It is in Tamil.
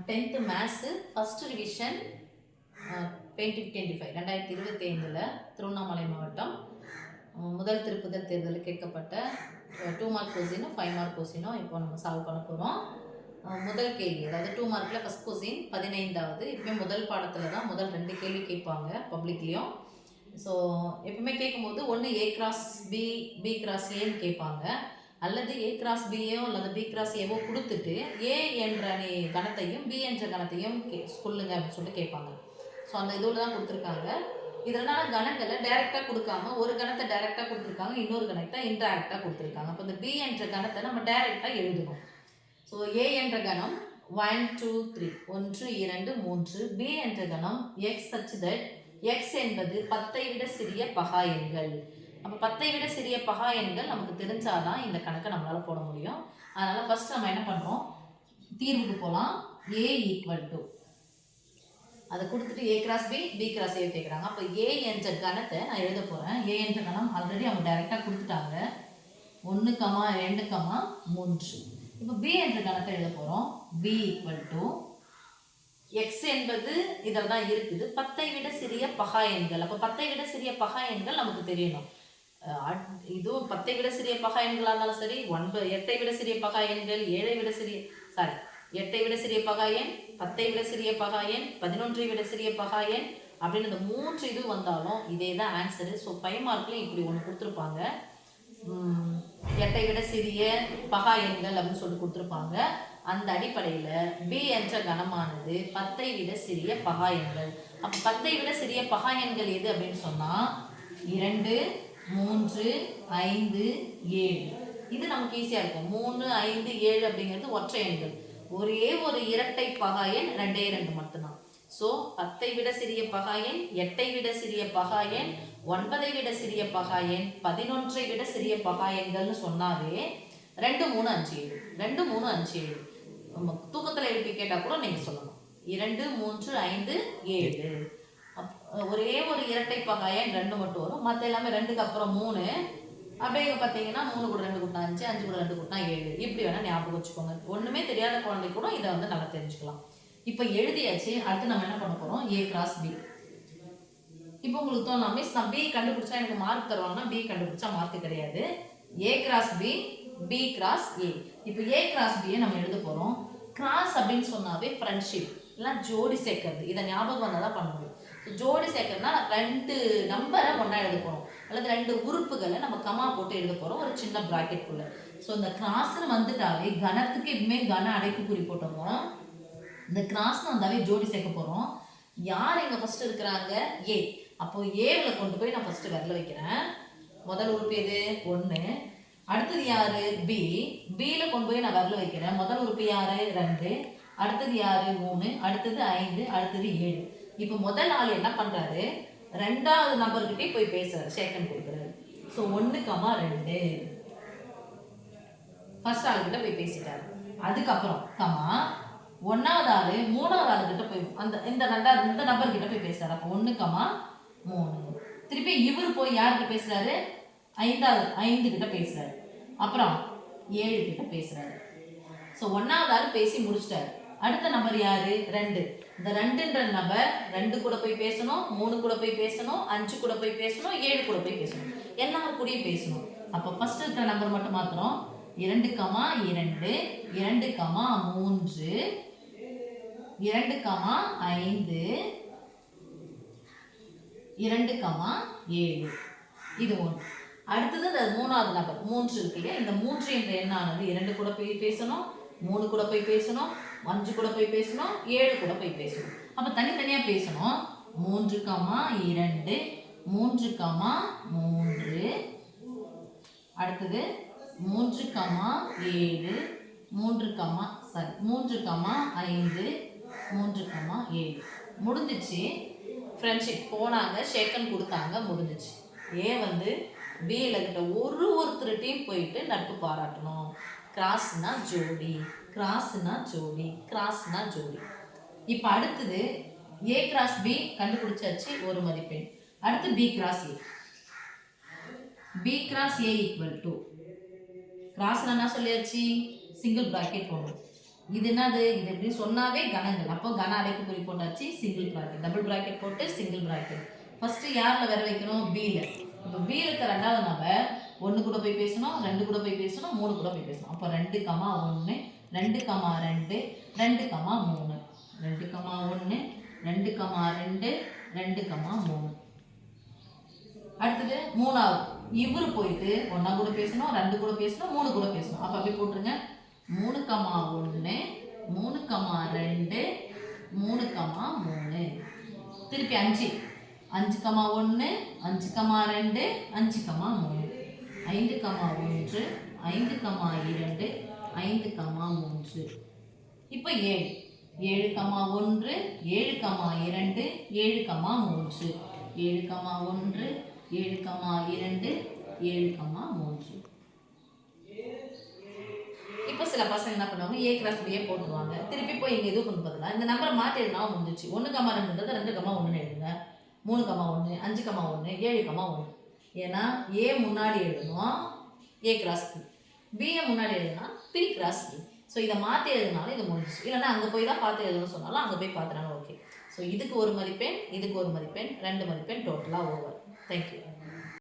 10th maths first revision 2025 Tiruvannamalai மாவட்டம் முதல் திருப்புதல் தேர்தலில் கேட்கப்பட்ட 2 மார்க் கொஸ்டினும் 5 மார்க் கொஸ்டினும் இப்போ நம்ம சால்வ் பண்ண போகிறோம். முதல் கேள்வி, அதாவது 2 மார்க்கில் ஃபஸ்ட் கொஸ்டின் 15வது. எப்பவுமே முதல் பாடத்தில் தான் முதல் 2 கேள்வி கேட்பாங்க பப்ளிக்லேயும். ஸோ எப்பவுமே கேட்கும்போது ஒன்று A cross B, B cross ஏன்னு கேட்பாங்க, அல்லது A கிராஸ் பியோ அல்லது B கிராஸ் ஏவோ கொடுத்துட்டு A என்ற கணத்தையும் B என்ற கணத்தையும் சொல்லுங்க அப்படின்னு சொல்லிட்டு கேட்பாங்க. ஸோ அந்த இதில் தான் கொடுத்துருக்காங்க. இதனால் கணங்களை டைரெக்டாக கொடுக்காம ஒரு கணத்தை டைரெக்டாக கொடுத்துருக்காங்க, இன்னொரு கணத்தை இன்டைரக்டாக கொடுத்துருக்காங்க. அப்போ இந்த B என்ற கணத்தை நம்ம டைரெக்டாக எழுதணும். ஸோ A என்ற கணம் 1 2 3 1 2 3. B என்ற கணம் X such that X என்பது 10ஐ விட சிறிய பகா எண்கள். அப்போ 10ஐ விட சிறிய பகா எண்கள் நமக்கு தெரிஞ்சாதான் இந்த கணக்கை நம்மளால் போட முடியும். அதனால் ஃபர்ஸ்ட் நம்ம என்ன பண்ணுறோம், தீர்வுக்கு போகலாம். A ஈக்குவல் டு அதை கொடுத்துட்டு A cross B, B cross ஏ கேட்குறாங்க. அப்போ A என்ற கணத்தை நான் எழுத போகிறேன். A என்ற கணம் ஆல்ரெடி அவங்க டைரெக்டாக கொடுத்துட்டாங்க, 1, 2, 3. இப்போ B என்ற கணத்தை எழுத போகிறோம். B ஈக்குவல் டு X என்பது இதில் தான் இருக்குது, 10ஐ விட சிறிய பகா எண்கள். அப்போ 10ஐ விட சிறிய பகா எண்கள் நமக்கு தெரியணும். இதுவும் 10ஐ விட சிறிய பகா எண்களாக இருந்தாலும் சரி, 8ஐ விட சிறிய பகா எண்கள், 7ஐ விட சிறிய 8ஐ விட சிறிய பகா எண், 10ஐ விட சிறிய பகா எண், 11ஐ விட சிறிய பகா எண் அப்படின்னு இந்த 3 இது வந்தாலும் இதே தான் ஆன்சரு. ஸோ 5 மார்க்லையும் இப்படி ஒன்று கொடுத்துருப்பாங்க, 8ஐ விட சிறிய பகா எண்கள் அப்படின்னு சொல்லிட்டு கொடுத்துருப்பாங்க. அந்த அடிப்படையில் B என்ற கணமானது 10ஐ விட சிறிய பகா எண்கள். அப்போ 10ஐ விட சிறிய பகா எண்கள் எது அப்படின்னு சொன்னால் 2, 3, 5, 7. இது நமக்கு ஈஸியாக இருக்கும். 3, 5, 7 அப்படிங்கிறது ஒற்றை எண்கள். ஒரே ஒரு இரட்டை பகா எண் 2 மட்டும்தான். ஸோ 10ஐ விட சிறிய பகா எண், 8ஐ விட சிறிய பகா எண், 9ஐ விட சிறிய பகா எண், 11ஐ விட சிறிய பகா எண்கள்னு சொன்னாவே 2, 3, 5, 7. 2, 3, 5, 7 தூக்கத்தில் எழுப்பி கேட்டால் கூட நீங்கள் சொல்லணும். 2, 3, 5, 7. ஒரே ஒரு இரட்டை பகா எண் 2 மட்டும் வரும், மற்ற எல்லாமே 2க்கு அப்புறம் 3. அப்படியே பார்த்தீங்கன்னா 3 கூட 2 கூட்டினா 5, 5 கூட 2 கூட்டினா 7. இப்படி வேணால் ஞாபகம் வச்சுக்கோங்க. ஒன்றுமே தெரியாத குழந்தை கூட இதை வந்து நல்லா தெரிஞ்சுக்கலாம். இப்போ எழுதியாச்சு. அடுத்து நம்ம என்ன பண்ண போகிறோம், A கிராஸ் B. இப்போ உங்களுக்கு தோணும், மிஸ் நான் B கண்டுபிடிச்சா எனக்கு மார்க் தருவாங்கன்னா B கண்டுபிடிச்சா மார்க் கிடையாது. A cross B, B cross A. இப்போ A கிராஸ் B நம்ம எழுத போகிறோம். கிராஸ் அப்படின்னு சொன்னாவே ஃப்ரெண்ட்ஷிப் இல்லை ஜோடி சேர்க்கறது, இதை ஞாபகம் வந்தால் தான் பண்ண முடியும். ஜோடி சேர்க்கறதுனா 2 நம்பரை ஒன்றா எழுத போகிறோம், அல்லது 2 உறுப்புகளை நம்ம கமா போட்டு எழுத போகிறோம் ஒரு சின்ன ப்ராக்கெட்டுக்குள்ளே. ஸோ இந்த கிராஸ்ன்னு வந்துட்டாவே கணத்துக்கு எப்பவுமே கன அடைப்புக்குறி போட்டோமோ, இந்த கிராஸ்ன்னு வந்தாவே ஜோடி சேர்க்க போகிறோம். யார் எங்கே ஃபஸ்ட்டு இருக்கிறாங்க, A. அப்போ ஏவில் கொண்டு போய் நான் ஃபஸ்ட்டு விரல வைக்கிறேன். முதல் உறுப்பு எது, 1. அடுத்தது யாரு, B. Bயில் கொண்டு போய் நான் விரல வைக்கிறேன். முதல் உறுப்பு யாரு, 2. அடுத்தது யாரு, 3. அடுத்தது 5. அடுத்தது 7. இப்போ முதல் ஆள் என்ன பண்ணுறாரு, 2வது நம்பர்கிட்டே போய் பேசுறாரு, ஷேக்கன் கொடுக்குறாரு. ஸோ 1, 2 ஃபர்ஸ்ட் ஆளுகிட்ட போய் பேசிட்டாரு. அதுக்கப்புறம் 1வது ஆள் 3வது ஆளுகிட்ட போய் இந்த நம்பர்கிட்ட போய் பேசுறாரு. அப்போ 1, 3. திருப்பி இவர் போய் யார்கிட்ட பேசுறாரு, 5 கிட்ட பேசுறாரு. அப்புறம் 7 கிட்ட பேசுறாரு. ஸோ 1வது ஆள் பேசி முடிச்சிட்டாரு. அடுத்த நம்பர் யாரு, 2. இந்த 2ன்ற நபர் 2 கூட போய் பேசணும், 3 கூட போய் பேசணும், 5 கூட போய் பேசணும், 7 கூட போய் பேசணும், எல்லாரும் கூடயும் பேசணும். அப்போ ஃபர்ஸ்ட் இருக்கிற நம்பர் மட்டும் மாத்திரம் 2, 2, 2, 3, 2, 5, 2, 7. இது 1. அடுத்தது இந்த 3வது நபர் 3 இருக்கு இல்லையா, இந்த 3 என்ற எண்ணானது 2 கூட போய் பேசணும், 3 கூட போய் பேசணும், 5 கூட போய் பேசணும், 7 கூட போய் பேசணும். அப்போ தனித்தனியாக பேசணும். 3, 2, 3, 3. அடுத்தது 3, 7, 3, 5, 3, 7. முடிஞ்சிச்சு. ஃப்ரெண்ட்ஷிப் போனாங்க, ஷேக்கன் கொடுத்தாங்க, முடிஞ்சிச்சு. ஏ வந்து Bயில் கிட்ட ஒருத்தருட்டையும் போயிட்டு நட்பு பாராட்டணும். கிராஸ்னா ஜோடி, கிராஸ்னா ஜோடி, கிராஸ்னா ஜோடி. இப்போ அடுத்தது A கிராஸ் B கண்டுபிடிச்சாச்சு, ஒரு மதிப்பெண். அடுத்து B cross A. B cross A equal to கிராஸ்ல என்ன சொல்லியாச்சு, சிங்கிள் ப்ராக்கெட் போடணும். இது என்னது, இது எப்படி சொன்னாவே கணங்கள். அப்போ கன அடைப்புக்குறி போட்டாச்சு, சிங்கிள் ப்ராக்கெட், டபுள் ப்ராக்கெட் போட்டு சிங்கிள் ப்ராக்கெட். ஃபஸ்ட்டு யாரில் வர வைக்கணும், பியில். இப்போ பி இருக்க ரெண்டாவது நம்பர் 1 கூட போய் பேசணும், 2 கூட போய் பேசணும், 3 கூட போய் பேசணும். அப்போ 2, 1, 2, 2, 2, 3, 2, 1, 2, 2, 2, 3. அடுத்தது மூணாவது இவரு போயிட்டு 1 கூட பேசணும், 2 கூட பேசணும், 3 கூட பேசணும். அப்போ அப்படியே போட்டுருங்க. 3, 1, 3, 2, 3, 3. திருப்பி 5, 5, 1, 5, 2, 5, 3. 5, 1, 5, 2, 5, 3. இப்போ 7, 7, 1, 7, 2, 7, 3. 7, 1, 7, 2, 7, 3. இப்போ சில பசங்க என்ன பண்ணுவாங்க, ஏ கிராஸ் பியே போட்டுருவாங்க. திருப்பி போய் இங்கே இது கொண்டு பதிலாக இந்த நம்பரை மாற்றி எழுதினா முடிஞ்சிச்சு. 1, 2ன்றது 2, 1 எழுதுங்க. 3, 1, 5, 1, 7, 1. ஏன்னா ஏ முன்னாடி எழுதணும், ஏ கிராஸ் பி. பியை முன்னாடி எழுதுனா பி கிராஸ் பி. ஸோ இதை மாற்றி எழுதினாலும் இது முடிஞ்சிச்சு. இல்லைன்னா அங்கே போய் தான் பார்த்து எழுதணும்னு சொன்னாலும் அங்கே போய் பார்த்துறாங்க. ஓகே. ஸோ இதுக்கு 1 மதிப்பெண், இதுக்கு 1 மதிப்பெண், 2 மதிப்பெண், டோட்டலாக ஓவர். தேங்க்யூ.